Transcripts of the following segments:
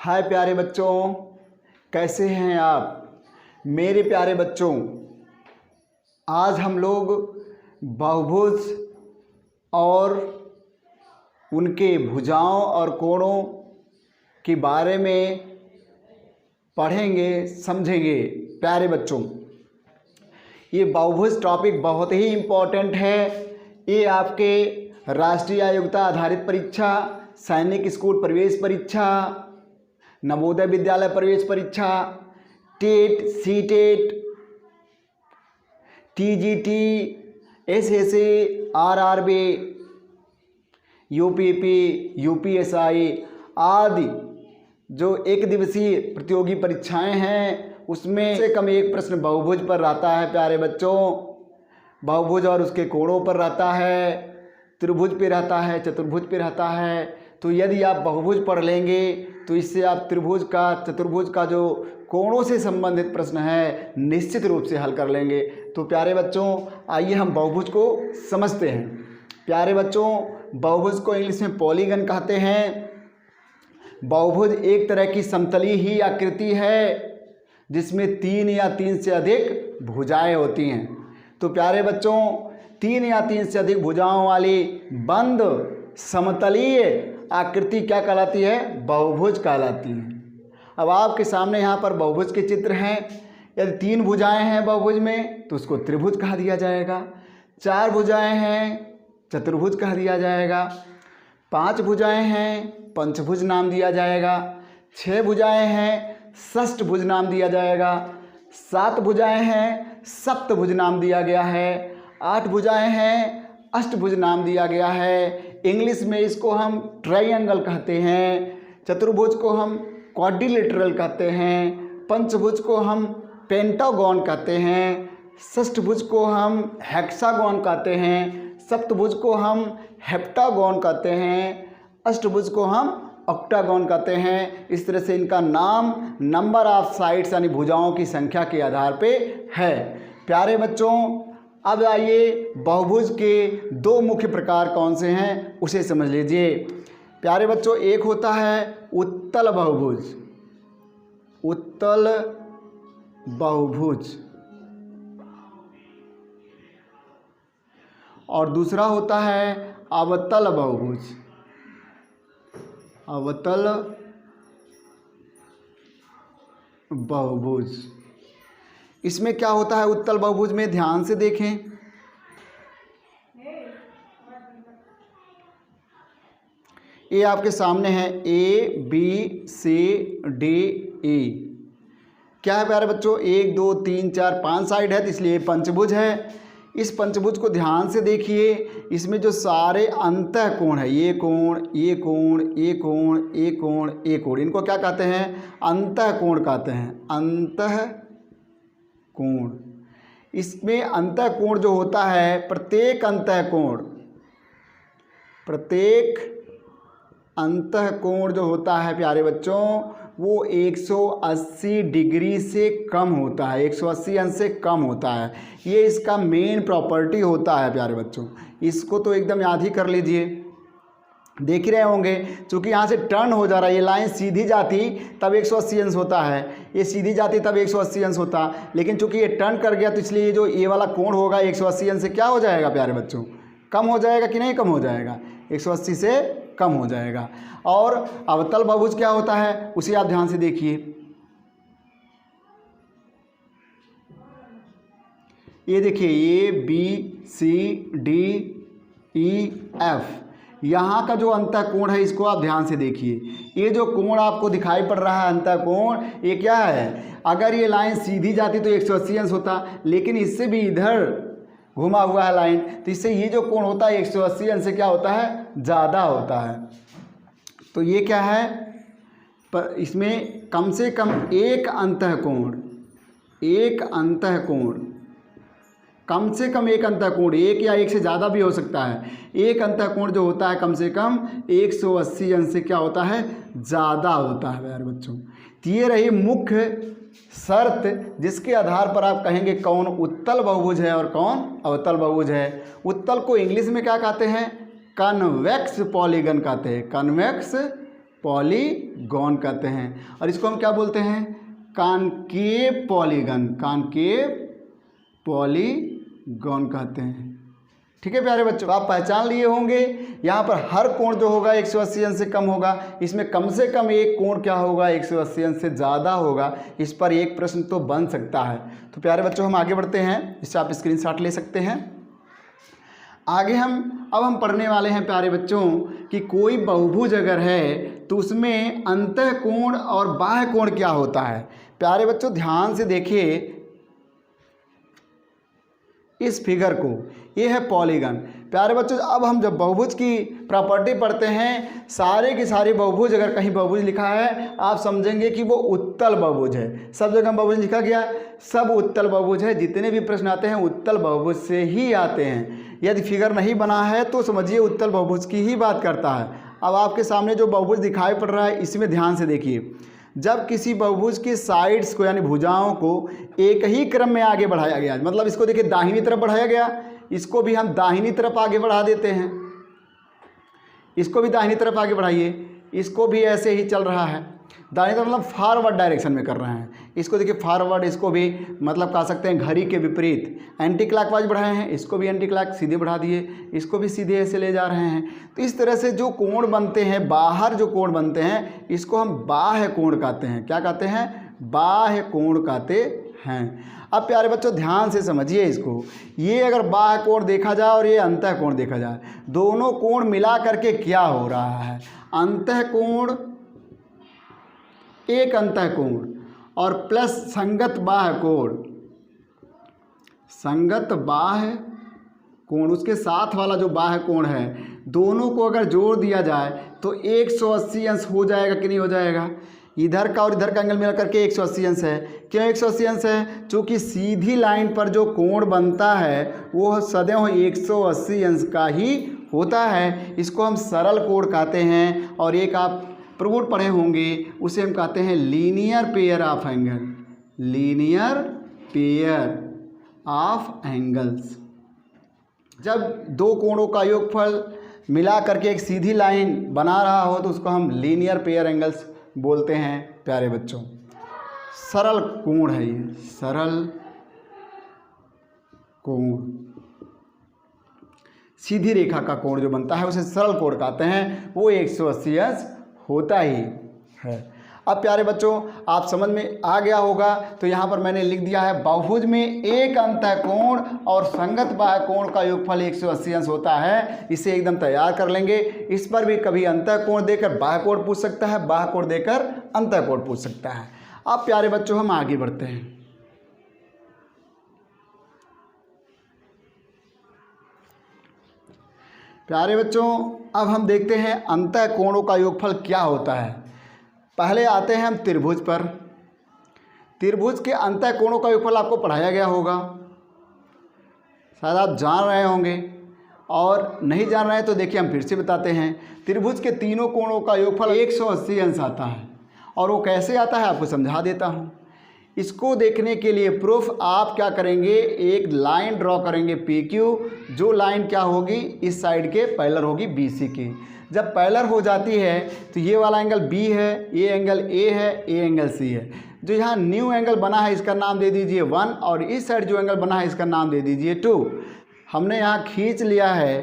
हाय प्यारे बच्चों, कैसे हैं आप मेरे प्यारे बच्चों। आज हम लोग बहुभुज और उनके भुजाओं और कोणों के बारे में पढ़ेंगे, समझेंगे। प्यारे बच्चों, ये बहुभुज टॉपिक बहुत ही इम्पोर्टेंट है। ये आपके राष्ट्रीय योग्यता आधारित परीक्षा, सैनिक स्कूल प्रवेश परीक्षा, नवोदय विद्यालय प्रवेश परीक्षा, TET, CTET, TGT, SSC, RRB, UPP, UPSI आदि जो एक दिवसीय प्रतियोगी परीक्षाएं हैं उसमें से कम एक प्रश्न बहुभुज पर रहता है। प्यारे बच्चों, बहुभुज और उसके कोणों पर रहता है, त्रिभुज पे रहता है, चतुर्भुज पे रहता है। तो यदि आप बहुभुज पढ़ लेंगे तो इससे आप त्रिभुज का, चतुर्भुज का जो कोणों से संबंधित प्रश्न है निश्चित रूप से हल कर लेंगे। तो प्यारे बच्चों, आइए हम बहुभुज को समझते हैं। प्यारे बच्चों, बहुभुज को इंग्लिश में पॉलीगन कहते हैं। बहुभुज एक तरह की समतली ही आकृति है जिसमें 3 या 3 से अधिक भुजाएं होती हैं। तो प्यारे बच्चों, 3 या 3 से अधिक भुजाओं वाली बंद समतलीय आकृति क्या कहलाती है? बहुभुज कहलाती है। अब आपके सामने यहाँ पर बहुभुज के चित्र हैं। यदि 3 भुजाएं हैं बहुभुज में तो उसको त्रिभुज कहा दिया जाएगा। 4 भुजाएं हैं, चतुर्भुज कहा दिया जाएगा। 5 भुजाएं हैं, पंचभुज नाम दिया जाएगा। 6 भुजाएं हैं, षष्ठभुज नाम दिया जाएगा। 7 भुजाएं हैं, सप्तभुज नाम दिया गया है। 8 भुजाएं हैं, अष्टभुज नाम दिया गया है। इंग्लिश में इसको हम ट्रायंगल कहते हैं। चतुर्भुज को हम क्वाड्रिलेटरल कहते हैं। पंचभुज को हम पेंटागॉन कहते हैं। षष्ठभुज को हम हेक्सागॉन कहते हैं। सप्तभुज को हम हेप्टागॉन कहते हैं। अष्टभुज को हम ऑक्टागॉन कहते हैं। इस तरह से इनका नाम नंबर ऑफ साइड्स यानी भुजाओं की संख्या के आधार पे है। प्यारे बच्चों, अब आइए बहुभुज के 2 मुख्य प्रकार कौन से हैं उसे समझ लीजिए। प्यारे बच्चों, एक होता है उत्तल बहुभुज, उत्तल बहुभुज, और दूसरा होता है अवतल बहुभुज, अवतल बहुभुज। इसमें क्या होता है उत्तल बहुभुज में? ध्यान से देखें। ये आपके सामने है A B C D E। क्या है प्यारे बच्चों? 1 2 3 4 5 साइड है तो इसलिए पंचभुज है। इस पंचभुज को ध्यान से देखिए। इसमें जो सारे अंतः कोण है, ये कोण, ये कोण, ये कोण, ये कोण, ये कोण, इनको क्या कहते हैं? अंतः कोण कहते हैं। अंतः कोण। इसमें अंतः कोण जो होता है, प्रत्येक अंतः कोण जो होता है प्यारे बच्चों वो 180 डिग्री से कम होता है, 180 अंश से कम होता है। ये इसका मेन प्रॉपर्टी होता है प्यारे बच्चों। इसको तो एकदम याद ही कर लीजिए। देख ही रहे होंगे, चूँकि यहाँ से टर्न हो जा रहा है, ये लाइन सीधी जाती तब 180 अंश होता है, ये सीधी जाती तब 180 अंश होता। लेकिन चूँकि ये टर्न कर गया तो इसलिए जो ये वाला कोण होगा 180 अंश से क्या हो जाएगा प्यारे बच्चों? कम हो जाएगा कि नहीं कम हो जाएगा? 180 से कम हो जाएगा। और अवतल बहुभुज क्या होता है उसे आप ध्यान से देखिए। ये देखिए, A B C D E F, यहाँ का जो अंतः कोण है इसको आप ध्यान से देखिए। ये जो कोण आपको दिखाई पड़ रहा है अंतः कोण, ये क्या है? अगर ये लाइन सीधी जाती तो 180 अंश होता, लेकिन इससे भी इधर घुमा हुआ है लाइन, तो इससे ये जो कोण होता है 180 अंश से क्या होता है? ज़्यादा होता है। तो ये क्या है? पर इसमें कम से कम एक अंतः कोण, एक अंतः कोण, कम से कम एक अंतः कोण, एक या एक से ज़्यादा भी हो सकता है। एक अंतः कोण जो होता है कम से कम 180 अंश से क्या होता है? ज़्यादा होता है यार बच्चों। तो ये रही मुख्य शर्त जिसके आधार पर आप कहेंगे कौन उत्तल बहुभुज है और कौन अवतल बहुभुज है। उत्तल को इंग्लिश में क्या कहते हैं? कन्वेक्स पॉलीगन कहते हैं, कन्वेक्स पॉलीगॉन कहते हैं। और इसको हम क्या बोलते हैं? कॉनकेव पॉलीगन, कॉनकेव पॉलीगॉन कहते हैं। ठीक है प्यारे बच्चों, आप पहचान लिए होंगे यहाँ पर हर कोण जो होगा 180 अंश से कम होगा, इसमें कम से कम एक कोण क्या होगा 180 अंश से ज़्यादा होगा। इस पर एक प्रश्न तो बन सकता है। तो प्यारे बच्चों हम आगे बढ़ते हैं, इससे आप स्क्रीनशॉट ले सकते हैं। आगे अब हम पढ़ने वाले हैं प्यारे बच्चों कि कोई बहुभुज अगर है तो उसमें अंतः कोण और बाह्य कोण क्या होता है। प्यारे बच्चों ध्यान से देखिए इस फिगर को, ये है पॉलीगन। प्यारे बच्चों अब हम जब बहुभुज की प्रॉपर्टी पढ़ते हैं, सारे की सारी बहुभुज, अगर कहीं बहुभुज लिखा है आप समझेंगे कि वो उत्तल बहुभुज है। सब जगह बहुभुज लिखा गया, सब उत्तल बहुभुज है। जितने भी प्रश्न आते हैं उत्तल बहुभुज से ही आते हैं। यदि फिगर नहीं बना है तो समझिए उत्तल बहुभुज की ही बात करता है। अब आपके सामने जो बहुभुज दिखाई पड़ रहा है इसमें ध्यान से देखिए। जब किसी बहुभुज की साइड्स को यानी भुजाओं को एक ही क्रम में आगे बढ़ाया गया, मतलब इसको देखिए दाहिनी तरफ बढ़ाया गया, इसको भी हम दाहिनी तरफ आगे बढ़ा देते हैं, इसको भी दाहिनी तरफ आगे बढ़ाइए, इसको भी ऐसे ही चल रहा है। दाहिनी तरफ मतलब फॉरवर्ड डायरेक्शन में कर रहे हैं। इसको देखिए फॉरवर्ड, इसको भी मतलब कह सकते हैं घड़ी के विपरीत एंटी क्लॉकवाइज बढ़ाए हैं, इसको भी एंटी क्लॉक सीधे बढ़ा दिए, इसको भी सीधे ऐसे ले जा रहे हैं। तो इस तरह से जो कोण बनते हैं, बाहर जो कोण बनते हैं, इसको हम बाह्य कोण कहते हैं। क्या कहते हैं? बाह्य कोण कहते हैं। अब प्यारे बच्चों ध्यान से समझिए इसको, ये अगर बाह्य कोण देखा जाए और ये अंतः कोण देखा जाए, दोनों कोण मिला करके क्या हो रहा है? अंतः कोण, एक अंतः कोण और प्लस संगत बाह्य कोण, संगत बाह्य कोण, उसके साथ वाला जो बाह्य कोण है, दोनों को अगर जोड़ दिया जाए तो 180 अंश हो जाएगा कि नहीं हो जाएगा? इधर का और इधर का एंगल मिला करके 180 अंश है। क्यों 180 अंश है? चूँकि सीधी लाइन पर जो कोण बनता है वो सदैव 180 अंश का ही होता है। इसको हम सरल कोण कहते हैं। और एक आप प्रगुण पढ़े होंगे, उसे हम कहते हैं linear pair of angle, linear pair of angles. जब दो कोणों का योगफल मिला करके एक सीधी लाइन बना रहा हो तो उसको हम लीनियर पेयर एंगल्स बोलते हैं। प्यारे बच्चों सरल कोण है ये, सरल कोण, सीधी रेखा का कोण जो बनता है उसे सरल कोण कहते हैं। वो 180 अंश होता ही है। अब प्यारे बच्चों आप समझ में आ गया होगा, तो यहाँ पर मैंने लिख दिया है बहुभुज में एक अंतः कोण और संगत बाह्य कोण का योगफल 180 अंश होता है। इसे एकदम तैयार कर लेंगे। इस पर भी कभी अंतः कोण देकर बाह्य कोण पूछ सकता है, बाह्य कोण देकर अंतः कोण पूछ सकता है। अब प्यारे बच्चों हम आगे बढ़ते हैं। प्यारे बच्चों अब हम देखते हैं अंतः कोणों का योगफल क्या होता है। पहले आते हैं हम त्रिभुज पर। त्रिभुज के अंतः कोणों का योगफल आपको पढ़ाया गया होगा, शायद आप जान रहे होंगे, और नहीं जान रहे हैं तो देखिए हम फिर से बताते हैं। त्रिभुज के तीनों कोणों का योगफल 180 अंश आता है। और वो कैसे आता है आपको समझा देता हूँ। इसको देखने के लिए प्रूफ आप क्या करेंगे, एक लाइन ड्रॉ करेंगे PQ, जो लाइन क्या होगी इस साइड के पैरेलल होगी BC के। जब पैरेलल हो जाती है तो ये वाला एंगल B है, ये एंगल A है, ये एंगल C है। जो यहाँ न्यू एंगल बना है इसका नाम दे दीजिए 1, और इस साइड जो एंगल बना है इसका नाम दे दीजिए 2। हमने यहाँ खींच लिया है,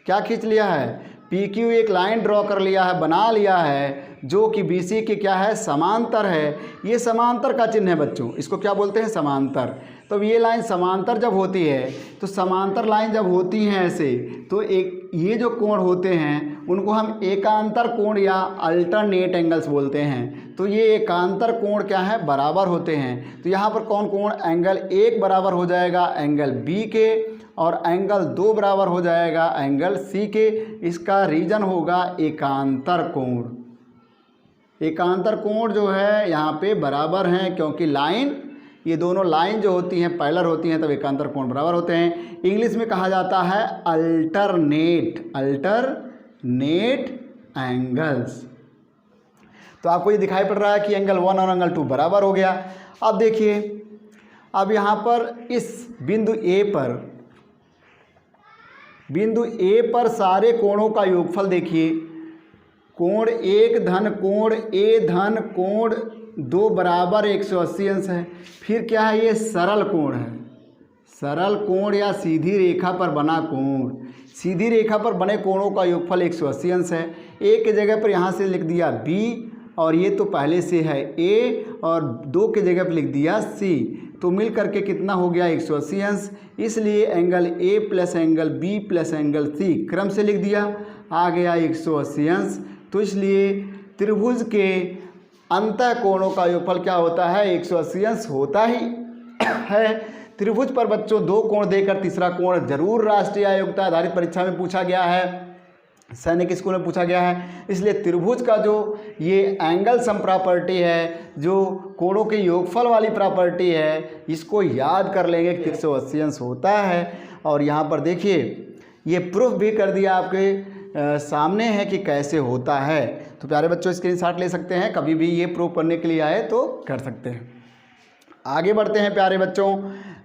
क्या खींच लिया है? PQ एक लाइन ड्रॉ कर लिया है, बना लिया है, जो कि BC के क्या है, समांतर है। ये समांतर का चिन्ह है बच्चों, इसको क्या बोलते हैं? समांतर। तो ये लाइन समांतर जब होती है, तो समांतर लाइन जब होती हैं ऐसे, तो एक ये जो कोण होते हैं उनको हम एकांतर कोण या अल्टरनेट एंगल्स बोलते हैं। तो ये एकांतर कोण क्या है? बराबर होते हैं। तो यहाँ पर कौन कोण? एंगल 1 बराबर हो जाएगा एंगल B के, और एंगल 2 बराबर हो जाएगा एंगल C के। इसका रीजन होगा एकांतर कोण। एकांतर कोण जो है यहाँ पे बराबर हैं, क्योंकि लाइन, ये दोनों लाइन जो होती हैं पैरेलल होती हैं, तब एकांतर कोण बराबर होते हैं। इंग्लिश में कहा जाता है अल्टरनेट, अल्टरनेट एंगल्स। तो आपको ये दिखाई पड़ रहा है कि एंगल 1 और एंगल 2 बराबर हो गया। अब देखिए, अब यहाँ पर इस बिंदु A पर सारे कोणों का योगफल देखिए, कोण 1 धन कोण ए धन कोण 2 बराबर 180 अंश है। फिर क्या है, ये सरल कोण है, सरल कोण या सीधी रेखा पर बना कोण। सीधी रेखा पर बने कोणों का योगफल 180 अंश है। ए के जगह पर यहाँ से लिख दिया बी, और ये तो पहले से है ए, और 2 के जगह पर लिख दिया सी, तो मिल करके कितना हो गया 180 अंश। इसलिए angle A plus angle B plus angle C क्रम से लिख दिया, आ गया 180 अंश। तो इसलिए त्रिभुज के अंतः कोणों का योगफल क्या होता है, 180 अंश होता ही है। त्रिभुज पर बच्चों 2 कोण देकर तीसरा कोण जरूर राष्ट्रीय योग्यता आधारित परीक्षा में पूछा गया है, सैनिक स्कूल में पूछा गया है। इसलिए त्रिभुज का जो ये एंगल सम प्रॉपर्टी है, जो कोणों के योगफल वाली प्रॉपर्टी है, इसको याद कर लेंगे कि 180 अंश होता है। और यहाँ पर देखिए ये प्रूफ भी कर दिया आपके सामने है कि कैसे होता है। तो प्यारे बच्चों स्क्रीनशॉट ले सकते हैं, कभी भी ये प्रूफ करने के लिए आए तो कर सकते हैं। आगे बढ़ते हैं प्यारे बच्चों।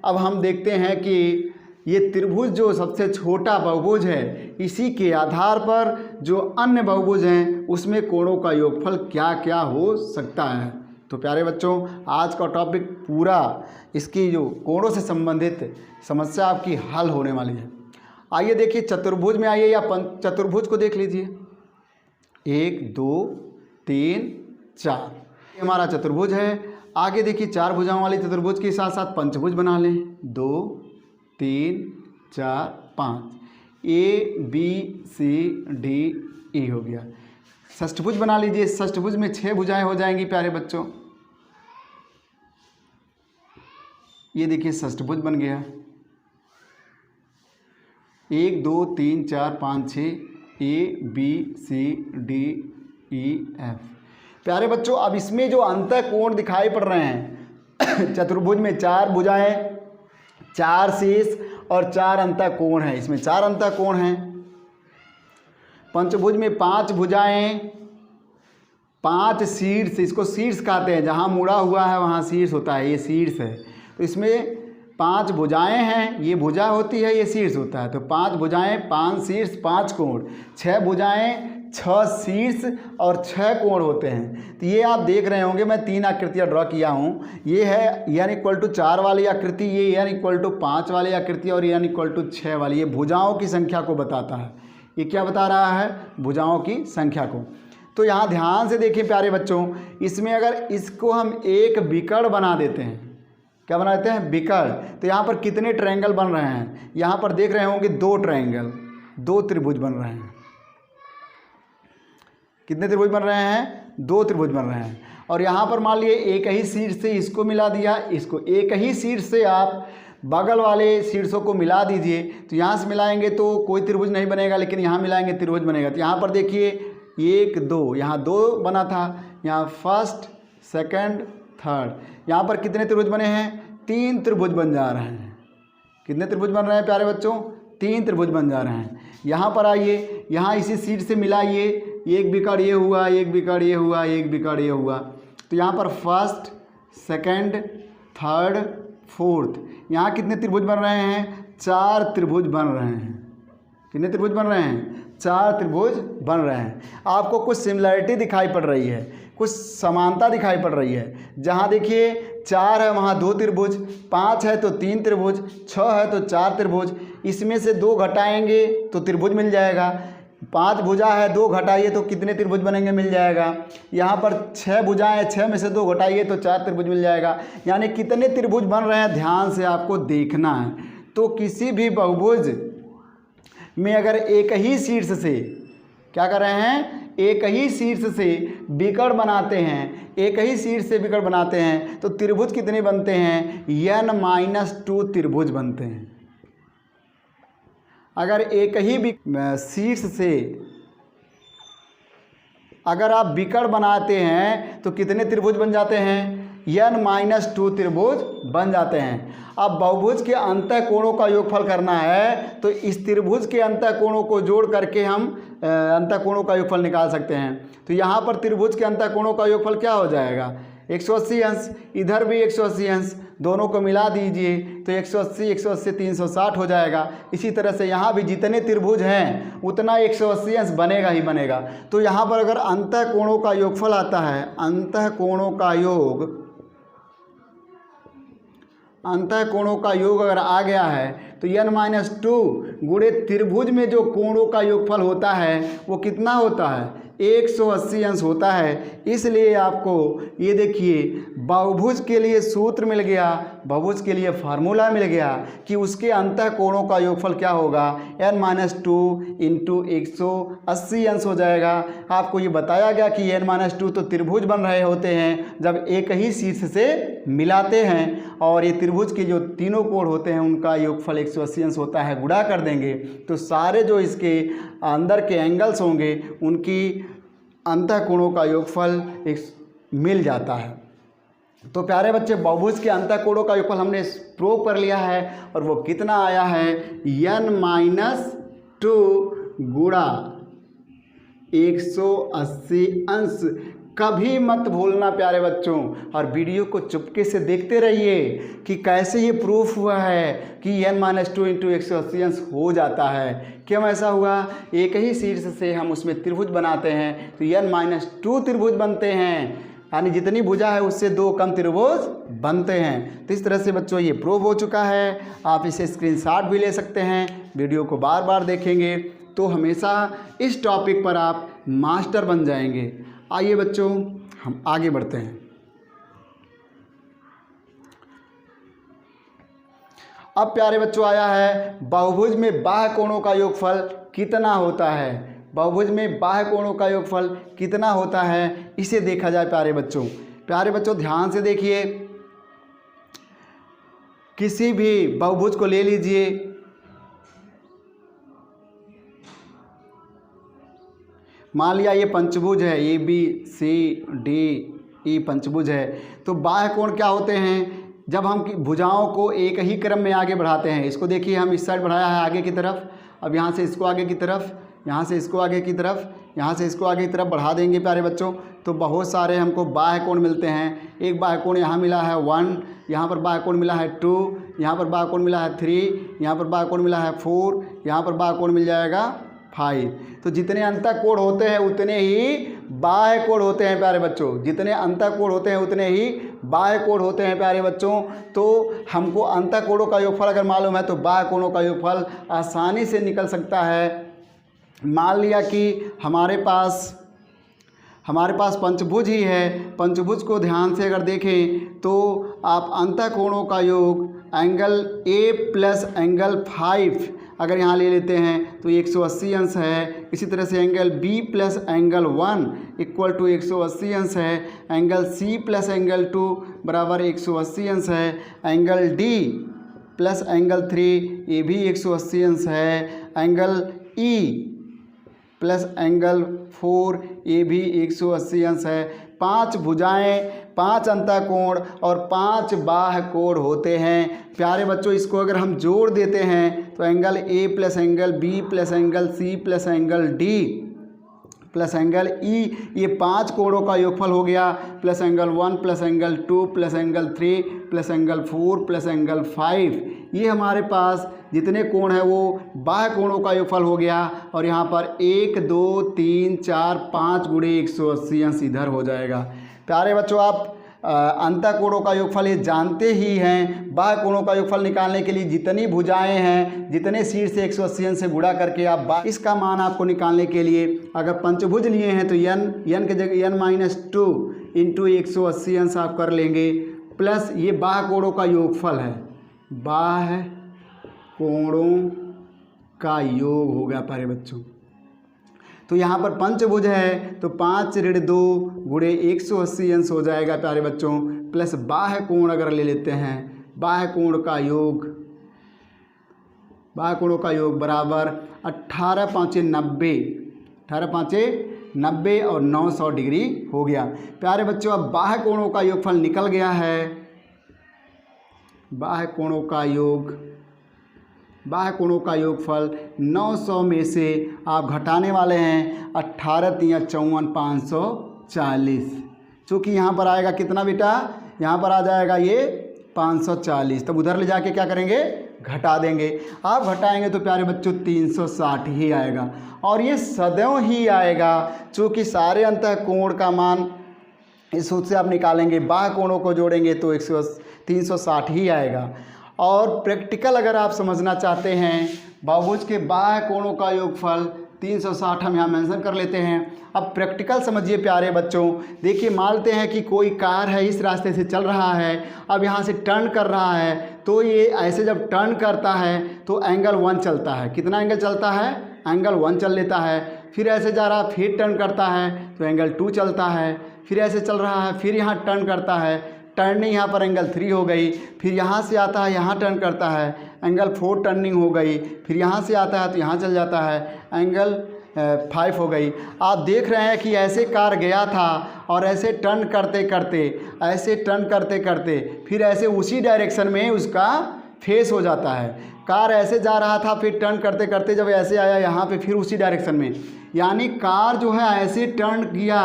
अब हम देखते हैं कि ये त्रिभुज जो सबसे छोटा बहुभुज है, इसी के आधार पर जो अन्य बहुभुज हैं उसमें कोणों का योगफल क्या क्या हो सकता है। तो प्यारे बच्चों आज का टॉपिक पूरा इसकी जो कोणों से संबंधित समस्या आपकी हल होने वाली है। आइए देखिए चतुर्भुज में आइए, या चतुर्भुज को देख लीजिए। 1 2 3 4 हमारा चतुर्भुज है। आगे देखिए 4 भुजाओं वाली चतुर्भुज के साथ साथ पंचभुज बना लें। 2 3 4 5 ए बी सी डी ई हो गया। षष्ठभुज बना लीजिए। षष्ठभुज में 6 भुजाएं हो जाएंगी प्यारे बच्चों। ये देखिए षष्ठभुज बन गया। 1 2 3 4 5 6 A B C D E F. प्यारे बच्चों अब इसमें जो अंतः कोण दिखाई पड़ रहे हैं चतुर्भुज में 4 भुजाएं, 4 शीर्ष और 4 अंतः कोण हैं। इसमें 4 अंतः कोण हैं। पंचभुज में 5 भुजाएं, 5 शीर्ष, इसको शीर्ष कहते हैं, जहाँ मुड़ा हुआ है वहाँ शीर्ष होता है, ये शीर्ष है। तो इसमें 5 भुजाएं हैं, ये भुजा होती है, ये शीर्ष होता है। तो 5 भुजाएं, 5 शीर्ष, 5 कोण, 6 भुजाएं, 6 शीर्ष और 6 कोण होते हैं। तो ये आप देख रहे होंगे मैं 3 आकृतियाँ ड्रॉ किया हूँ। ये है n=4 वाली आकृति, ये n=5 वाली आकृति और n=6 वाली। ये भुजाओं की संख्या को बताता है। ये क्या बता रहा है, भुजाओं की संख्या को। तो यहाँ ध्यान से देखिए प्यारे बच्चों, इसमें अगर इसको हम एक विकर्ण बना देते हैं, क्या बना देते हैं, विकर्ण, तो यहाँ पर कितने ट्रायंगल बन रहे हैं, यहाँ पर देख रहे होंगे 2 ट्रायंगल, 2 त्रिभुज बन रहे हैं। कितने त्रिभुज बन रहे हैं, 2 त्रिभुज बन रहे हैं। और यहाँ पर मान लिए एक ही शीर्ष से इसको मिला दिया, इसको एक ही शीर्ष से आप बगल वाले शीर्षों को मिला दीजिए। तो यहाँ से मिलाएंगे तो कोई त्रिभुज नहीं बनेगा, लेकिन यहाँ मिलाएंगे त्रिभुज बनेगा। तो यहाँ पर देखिए 1 2, यहाँ 2 बना था, यहाँ फर्स्ट सेकंड थर्ड, यहाँ पर कितने त्रिभुज बने हैं, 3 त्रिभुज बन जा रहे हैं। कितने त्रिभुज बन रहे हैं प्यारे बच्चों, 3 त्रिभुज बन जा रहे हैं। यहाँ पर आइए, यहाँ इसी शीर्ष से मिलाइए, एक विकर्ण ये हुआ, एक विकर्ण ये हुआ, एक विकर्ण ये हुआ। तो यहाँ पर फर्स्ट सेकंड थर्ड फोर्थ, यहाँ कितने त्रिभुज बन रहे हैं, 4 त्रिभुज बन रहे हैं। कितने त्रिभुज बन रहे हैं, 4 त्रिभुज बन रहे हैं। आपको कुछ सिमिलरिटी दिखाई पड़ रही है, कुछ समानता दिखाई पड़ रही है। जहाँ देखिए 4 है वहाँ 2 त्रिभुज, 5 है तो 3 त्रिभुज, 6 है तो 4 त्रिभुज। इसमें से 2 घटाएंगे तो त्रिभुज मिल जाएगा। 5 भुजा है, 2 घटाइए तो कितने त्रिभुज बनेंगे, मिल जाएगा। यहाँ पर 6 भुजाएं हैं, 6 में से 2 घटाइए तो 4 त्रिभुज मिल जाएगा। यानी कितने त्रिभुज बन रहे हैं ध्यान से आपको देखना है। तो किसी भी बहुभुज में अगर एक ही शीर्ष से क्या कर रहे हैं, एक ही शीर्ष से विकर्ण बनाते हैं, एक ही शीर्ष से विकर्ण बनाते हैं, तो त्रिभुज कितने बनते हैं, n-2 त्रिभुज बनते हैं। अगर एक ही शीर्ष से अगर आप विकर्ण बनाते हैं तो कितने त्रिभुज बन जाते हैं, n-2 त्रिभुज बन जाते हैं। अब बहुभुज के अंतः कोणों का योगफल करना है, तो इस त्रिभुज के अंतः कोणों को जोड़ करके हम अंतः कोणों का योगफल निकाल सकते हैं। तो यहाँ पर त्रिभुज के अंतः कोणों का योगफल क्या हो जाएगा, 180 अंश, इधर भी 180 अंश, दोनों को मिला दीजिए तो 180 180 360 हो जाएगा। इसी तरह से यहाँ भी जितने त्रिभुज हैं उतना 180 अंश बनेगा ही बनेगा। तो यहाँ पर अगर अंतः कोणों का योगफल आता है, अंतः कोणों का योग अगर आ गया है तो n-2 गुणे त्रिभुज में जो कोणों का योगफल होता है वो कितना होता है, 180 अंश होता है। इसलिए आपको ये देखिए बहुभुज के लिए सूत्र मिल गया, बहुभुज के लिए फार्मूला मिल गया कि उसके अंतः कोणों का योगफल क्या होगा, n-2 इंटू 180 अंश हो जाएगा। आपको ये बताया गया कि n-2 तो त्रिभुज बन रहे होते हैं जब एक ही शीर्ष से मिलाते हैं, और ये त्रिभुज के जो तीनों कोण होते हैं उनका योगफल 180 अंश होता है। गुणा कर देंगे तो सारे जो इसके अंदर के एंगल्स होंगे उनकी अंतः कोणों का योगफल मिल जाता है। तो प्यारे बच्चे बहुभुज के अंतः कोणों का योगफल हमने प्रूव कर लिया है और वो कितना आया है, n-2 गुणा 180 अंश। कभी मत भूलना प्यारे बच्चों, और वीडियो को चुपके से देखते रहिए कि कैसे ये प्रूफ हुआ है कि n-2 इंटू 180 अंश हो जाता है। क्यों ऐसा हुआ, एक ही शीर्ष से हम उसमें त्रिभुज बनाते हैं तो n-2 त्रिभुज बनते हैं, यानी जितनी भुजा है उससे 2 कम त्रिभुज बनते हैं। तो इस तरह से बच्चों ये प्रूव हो चुका है। आप इसे स्क्रीनशॉट भी ले सकते हैं, वीडियो को बार बार देखेंगे तो हमेशा इस टॉपिक पर आप मास्टर बन जाएंगे। आइए बच्चों हम आगे बढ़ते हैं। अब प्यारे बच्चों आया है बहुभुज में बाह्य कोणों का योगफल कितना होता है। बहुभुज में बाह्य कोणों का योगफल कितना होता है इसे देखा जाए प्यारे बच्चों। प्यारे बच्चों ध्यान से देखिए, किसी भी बहुभुज को ले लीजिए, मान लिया ये पंचभुज है, ABCDE पंचभुज है। तो बाह्य कोण क्या होते हैं, जब हम भुजाओं को एक ही क्रम में आगे बढ़ाते हैं। इसको देखिए हम इस साइड बढ़ाया है आगे की तरफ, अब यहाँ से इसको आगे की तरफ, यहाँ से इसको आगे की तरफ, यहाँ से इसको आगे की तरफ बढ़ा देंगे प्यारे बच्चों तो बहुत सारे हमको बाह्य कोण मिलते हैं। एक बाह्य कोण यहाँ मिला है 1, यहाँ पर बाह्य कोण मिला है 2, यहाँ पर बाह्य कोण मिला है 3, यहाँ पर बाह्य कोण मिला है 4, यहाँ पर बाह्य कोण मिल जाएगा 5। तो जितने अंतः कोण होते हैं उतने ही बाह्य कोण होते हैं प्यारे बच्चों, जितने अंतः कोण होते हैं उतने ही बाह्य कोण होते हैं प्यारे बच्चों। तो हमको अंतः कोणों का योगफल अगर मालूम है तो बाह्य कोणों का योगफल आसानी से निकल सकता है। मान लिया कि हमारे पास पंचभुज ही है, पंचभुज को ध्यान से अगर देखें तो आप अंतः कोणों का योग एंगल A प्लस एंगल 5 अगर यहाँ ले लेते हैं तो 180 अंश है। इसी तरह से angle B plus angle 1 equal to 180 अंश है। एंगल C प्लस एंगल 2 बराबर 180 अंश है। एंगल D प्लस एंगल 3 ये भी 180 अंश है। एंगल E प्लस एंगल 4 ये भी 180 अंश है। 5 भुजाएं, 5 अंतः कोण और 5 बाह्य कोण होते हैं प्यारे बच्चों। इसको अगर हम जोड़ देते हैं तो angle A plus angle B plus angle C plus angle D plus angle E ये 5 कोणों का योगफल हो गया, plus angle 1 plus angle 2 plus angle 3 plus angle 4 plus angle 5 ये हमारे पास जितने कोण है वो बाह्य कोणों का योगफल हो गया। और यहाँ पर 1 2 3 4 5 गुणे 180 अंश इधर हो जाएगा। प्यारे बच्चों आप अंतः कोणों का योगफल ये जानते ही हैं। बाह्य कोणों का योगफल निकालने के लिए जितनी भुजाएं हैं, जितने शीर्ष से 180 अंश से गुणा करके आप इसका मान आपको निकालने के लिए अगर पंचभुज लिए हैं तो n के जगह n-2 इंटू 180 अंश आप कर लेंगे, प्लस ये बाह्य कोणों का योगफल है, बाह्य कोणों का योग हो गया प्यारे बच्चों। तो यहाँ पर पंचभुज है तो 5 ऋण 2 गुणे 180 अंश हो जाएगा प्यारे बच्चों, प्लस बाह्य कोण अगर ले लेते हैं, बाह्य कोणों का योग बराबर 18 5 90, 18 5 90 और 900 डिग्री हो गया प्यारे बच्चों। अब बाह्य कोणों का योगफल निकल गया है। बाह्य कोणों का योगफल 900 में से आप घटाने वाले हैं 18 × 3 = 54 540। चूँकि यहाँ पर आएगा कितना बेटा, यहाँ पर आ जाएगा ये 540, तब उधर ले जाके क्या करेंगे, घटा देंगे। आप घटाएंगे तो प्यारे बच्चों 360 ही आएगा, और ये सदैव ही आएगा, चूँकि सारे अंतः कोण का मान इस सूत्र से आप निकालेंगे, बाह्य कोणों को जोड़ेंगे तो 360 ही आएगा। और प्रैक्टिकल अगर आप समझना चाहते हैं, बहुभुज के बाह्य कोणों का योगफल 360 हम यहाँ मेंशन कर लेते हैं। अब प्रैक्टिकल समझिए प्यारे बच्चों, देखिए मानते हैं कि कोई कार है, इस रास्ते से चल रहा है, अब यहाँ से टर्न कर रहा है, तो ये ऐसे जब टर्न करता है तो एंगल 1 चलता है। कितना एंगल चलता है, एंगल 1 चल लेता है। फिर ऐसे जा रहा है, फिर टर्न करता है तो एंगल 2 चलता है। फिर ऐसे चल रहा है, फिर यहाँ टर्न करता है, टर्निंग यहाँ पर एंगल 3 हो गई। फिर यहाँ से आता है, यहाँ टर्न करता है, एंगल 4 टर्निंग हो गई। फिर यहाँ से आता है तो यहाँ चल जाता है, एंगल 5 हो गई। आप देख रहे हैं कि ऐसे कार गया था और ऐसे टर्न करते करते फिर ऐसे उसी डायरेक्शन में उसका फेस हो जाता है। कार ऐसे जा रहा था, फिर टर्न करते करते जब ऐसे आया यहाँ पे, फिर उसी डायरेक्शन में, यानी कार जो है ऐसे टर्न किया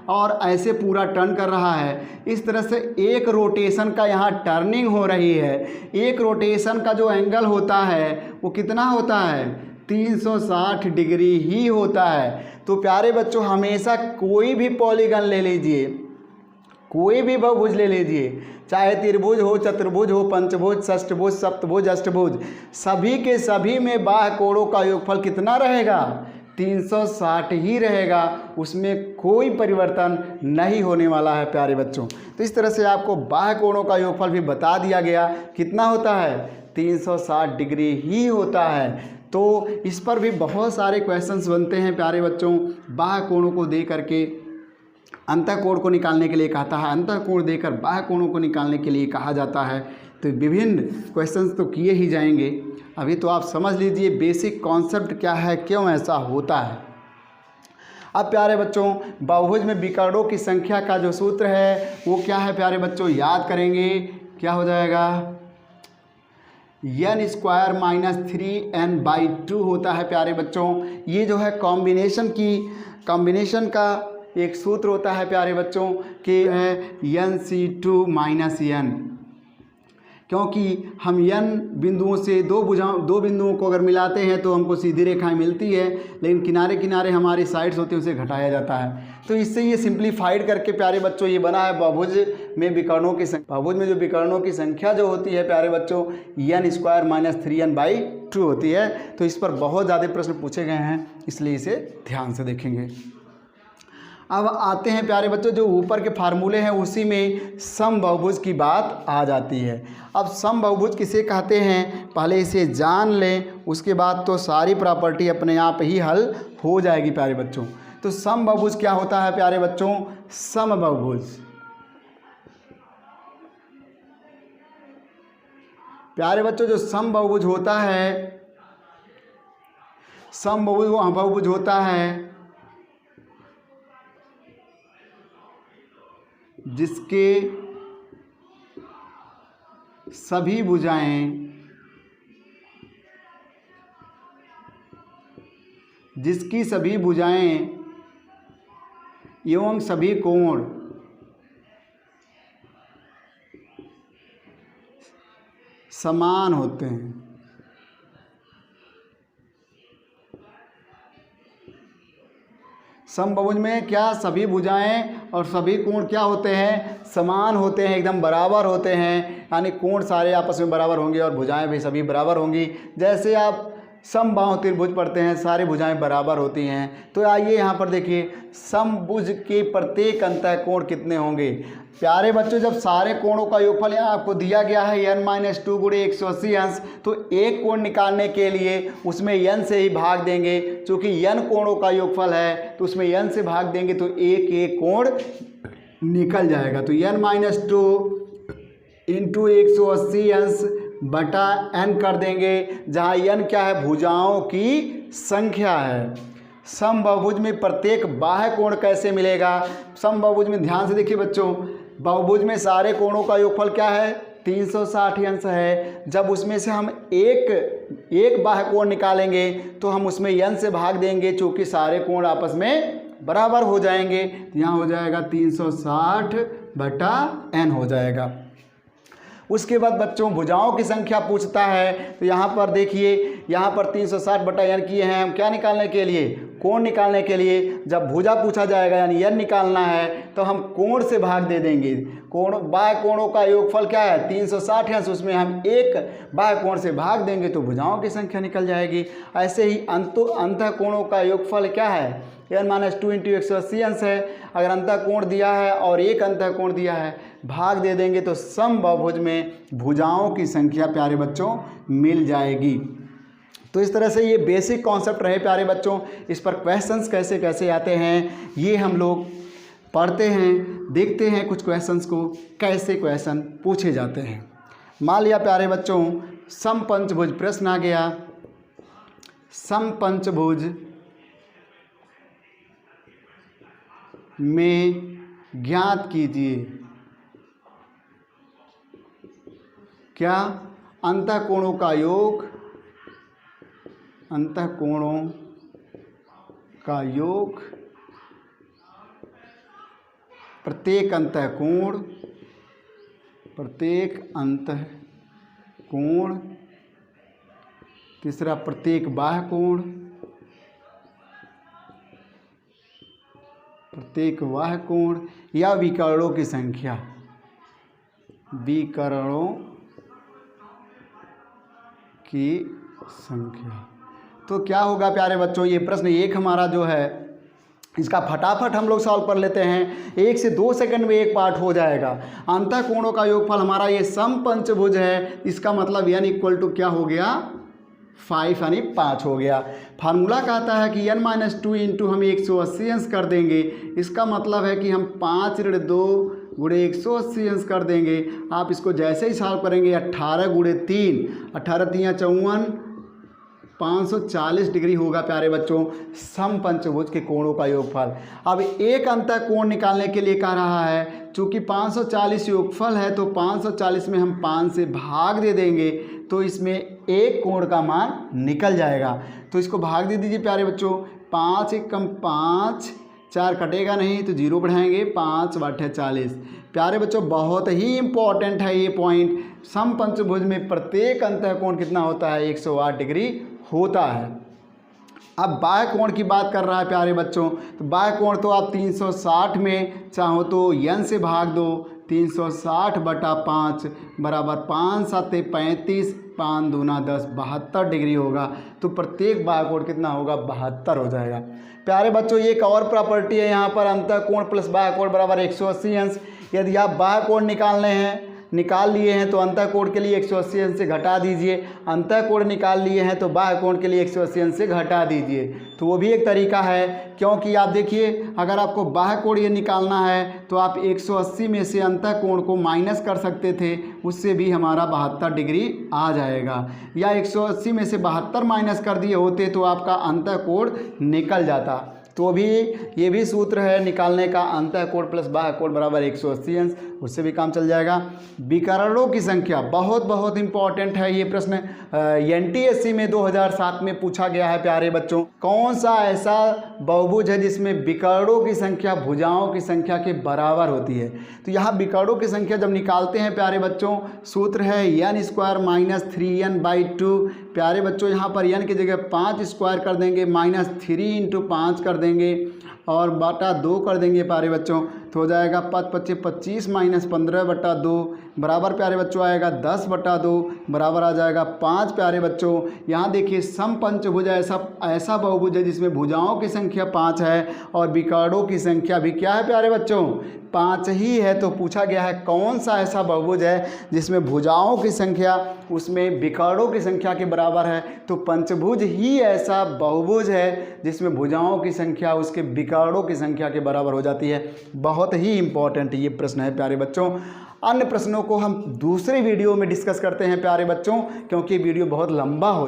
और ऐसे पूरा टर्न कर रहा है। इस तरह से एक रोटेशन का यहाँ टर्निंग हो रही है। एक रोटेशन का जो एंगल होता है वो कितना होता है, 360 डिग्री ही होता है। तो प्यारे बच्चों हमेशा कोई भी पॉलीगन ले लीजिए, कोई भी बहुभुज ले लीजिए, चाहे त्रिभुज हो, चतुर्भुज हो, पंचभुज, षष्ठभुज, सप्तभुज, अष्टभुज, सभी के सभी में बाह्य कोणों का योगफल कितना रहेगा, 360 ही रहेगा। उसमें कोई परिवर्तन नहीं होने वाला है प्यारे बच्चों। तो इस तरह से आपको बाह्य कोणों का योगफल भी बता दिया गया, कितना होता है, 360 डिग्री ही होता है। तो इस पर भी बहुत सारे क्वेश्चंस बनते हैं प्यारे बच्चों। बाह्य कोणों को दे करके अंतःकोण को निकालने के लिए कहता है, अंतःकोण देकर बाह्य कोणों को निकालने के लिए कहा जाता है। तो विभिन्न क्वेश्चंस तो किए ही जाएंगे। अभी तो आप समझ लीजिए बेसिक कॉन्सेप्ट क्या है, क्यों ऐसा होता है। अब प्यारे बच्चों बहुभुज में विकर्णों की संख्या का जो सूत्र है वो क्या है प्यारे बच्चों, याद करेंगे, क्या हो जाएगा, n² - 3n/2 होता है प्यारे बच्चों। ये जो है कॉम्बिनेशन का एक सूत्र होता है प्यारे बच्चों कि है nc2 - n, क्योंकि हम n बिंदुओं से दो बिंदुओं को अगर मिलाते हैं तो हमको सीधी रेखाएं मिलती है, लेकिन किनारे किनारे हमारी साइड्स होती हैं, उसे घटाया जाता है। तो इससे ये सिंप्लीफाइड करके प्यारे बच्चों ये बना है बहुभुज में विकर्णों की संख्या। बहुभुज में जो विकर्णों की संख्या जो होती है प्यारे बच्चों n² - 3n/2 होती है। तो इस पर बहुत ज़्यादा प्रश्न पूछे गए हैं, इसलिए इसे ध्यान से देखेंगे। अब आते हैं प्यारे बच्चों, जो ऊपर के फार्मूले हैं उसी में समबाहुभुज की बात आ जाती है। अब समबाहुभुज किसे कहते हैं, पहले इसे जान लें, उसके बाद तो सारी प्रॉपर्टी अपने आप ही हल हो जाएगी प्यारे बच्चों। तो समबाहुभुज क्या होता है प्यारे बच्चों, समबाहुभुज प्यारे बच्चों जो समबाहुभुज होता है, समबाहुभुज होता है जिसके सभी भुजाएं एवं सभी कोण समान होते हैं। समबाहुभुज में क्या, सभी भुजाएं और सभी कोण क्या होते हैं, समान होते हैं, एकदम बराबर होते हैं, यानी कोण सारे आपस में बराबर होंगे और भुजाएं भी सभी बराबर होंगी। जैसे आप समबाहु त्रिभुज पढ़ते हैं, सारी भुजाएं बराबर होती हैं। तो आइए यहाँ पर देखिए समभुज के प्रत्येक अंतःकोण कितने होंगे। प्यारे बच्चों जब सारे कोणों का योगफल यहाँ आपको दिया गया है n - 2 × 180 अंश, तो एक कोण निकालने के लिए उसमें n से ही भाग देंगे। चूँकि n कोणों का योगफल है तो उसमें n से भाग देंगे तो एक एक कोण निकल जाएगा। तो n - 2 × 180 अंश बटा n कर देंगे, जहाँ n क्या है, भुजाओं की संख्या है। समबाहुभुज में प्रत्येक बाह्य कोण कैसे मिलेगा, समबाहुभुज में ध्यान से देखिए बच्चों, बहुभुज में सारे कोणों का योगफल क्या है, 360 अंश है। जब उसमें से हम एक बाह्य कोण निकालेंगे तो हम उसमें n से भाग देंगे, चूँकि सारे कोण आपस में बराबर हो जाएंगे। तो यहाँ हो जाएगा 360/n हो जाएगा। उसके बाद बच्चों भुजाओं की संख्या पूछता है, तो यहाँ पर देखिए, यहाँ पर 360/n किए हैं हम क्या निकालने के लिए, कोण निकालने के लिए। जब भुजा पूछा जाएगा यानी n निकालना है तो हम कोण से भाग दे देंगे। कोण बाह्य कोणों का योगफल क्या है 360 है, तो उसमें हम एक बाह्य कोण से भाग देंगे तो भुजाओं की संख्या निकल जाएगी। ऐसे ही अंतः कोणों का योगफल क्या है n-2 × 180 अंश है। अगर अंतः कोण दिया है और एक अंतः कोण दिया है, भाग दे देंगे तो समबाहुभुज में भुजाओं की संख्या प्यारे बच्चों मिल जाएगी। तो इस तरह से ये बेसिक कॉन्सेप्ट रहे प्यारे बच्चों। इस पर क्वेश्चंस कैसे कैसे आते हैं ये हम लोग पढ़ते हैं, देखते हैं कुछ क्वेश्चंस को कैसे क्वेश्चन पूछे जाते हैं। मान लिया प्यारे बच्चों समपंचभुज प्रश्न आ गया। समपंचभुज में ज्ञात कीजिए क्या अंतःकोणों का योग, अंतःकोणों का योग, प्रत्येक अंतःकोण, प्रत्येक अंतःकोण, तीसरा प्रत्येक बाह्य कोण, प्रत्येक बाह्य कोण या विकर्णों की संख्या, विकर्णों की संख्या। तो क्या होगा प्यारे बच्चों, ये प्रश्न एक हमारा जो है इसका फटाफट हम लोग सॉल्व कर लेते हैं। 1 से 2 सेकंड में एक पार्ट हो जाएगा। अंतःकोणों का योगफल हमारा ये समपंचभुज है, इसका मतलब n = क्या हो गया 5 यानी 5 हो गया। फार्मूला कहता है कि n-2 इंटू हम 180 अंश कर देंगे, इसका मतलब है कि हम 5 ऋण 2 गुणे 180 अंश कर देंगे। आप इसको जैसे ही सॉल्व करेंगे 18 गुणे 3, 18 × 3 = 54, 540 डिग्री होगा प्यारे बच्चों समपंचभुज के कोणों का योगफल। अब एक अंतः कोण निकालने के लिए कह रहा है, चूँकि 540 योगफल है तो 540 में हम 5 से भाग दे देंगे तो इसमें एक कोण का मान निकल जाएगा। तो इसको भाग दे दीजिए प्यारे बच्चों, 5 × 5, 4 कटेगा नहीं तो 0 बढ़ाएंगे, 5/40। प्यारे बच्चों बहुत ही इम्पॉर्टेंट है ये पॉइंट। समपंचभुज में प्रत्येक अंतःकोण कितना होता है 108 डिग्री होता है। अब बाह्य कोण की बात कर रहा है प्यारे बच्चों, तो बाह्य कोण तो आप 360 में चाहो तो n से भाग दो, 360/5 बराबर 5 × 7 = 35, 5 × 2 = 10, 72 डिग्री होगा। तो प्रत्येक बाह्य कोण कितना होगा 72 हो जाएगा। प्यारे बच्चों एक और प्रॉपर्टी है यहाँ पर, अंतःकोण प्लस बाह्य कोण बराबर 180 अंश। यदि आप बाह्य कोण निकाल लिए हैं तो अंतःकोण के लिए 180 अंश से घटा दीजिए, अंतःकोण निकाल लिए हैं तो बाह्य कोण के लिए 180 अंश से घटा दीजिए। तो वो भी एक तरीका है, क्योंकि आप देखिए अगर आपको बाह्य कोण ये निकालना है तो आप 180 में से अंतःकोण को माइनस कर सकते थे, उससे भी हमारा 72 डिग्री आ जाएगा। या 180 में से 72 माइनस कर दिए होते तो आपका अंतःकोण निकल जाता। तो भी ये भी सूत्र है निकालने का, अंतःकोण प्लस बाह्य कोण बराबर 180 अंश, उससे भी काम चल जाएगा। विकर्णों की संख्या बहुत बहुत इंपॉर्टेंट है ये प्रश्न, NTSC में 2007 में पूछा गया है प्यारे बच्चों। कौन सा ऐसा बहुभुज है जिसमें विकर्णों की संख्या भुजाओं की संख्या के बराबर होती है। तो यहाँ विकर्णों की संख्या जब निकालते हैं प्यारे बच्चों, सूत्र है n² - 3n/2। प्यारे बच्चों यहाँ पर n की जगह 5 स्क्वायर कर देंगे, -3 × 5 कर देंगे और बटा 2 कर देंगे प्यारे बच्चों। तो हो जाएगा 5 × 5 = 25 - 15/2 बराबर प्यारे बच्चों आएगा 10/2 बराबर आ जाएगा 5 प्यारे बच्चों। यहाँ देखिए समपंचभुज ऐसा बहुभुज है जिसमें भुजाओं की संख्या 5 है और विकर्णों की संख्या भी क्या है प्यारे बच्चों 5 ही है। तो पूछा गया है कौन सा ऐसा बहुभुज है जिसमें भुजाओं की संख्या उसमें विकर्णों की संख्या के बराबर है। तो पंचभुज ही ऐसा बहुभुज है जिसमें भुजाओं की संख्या उसके विकर्णों की संख्या के बराबर हो जाती है। बहुत ही इंपॉर्टेंट ये प्रश्न है प्यारे बच्चों। अन्य प्रश्नों को हम दूसरे वीडियो में डिस्कस करते हैं प्यारे बच्चों, क्योंकि वीडियो बहुत लंबा हो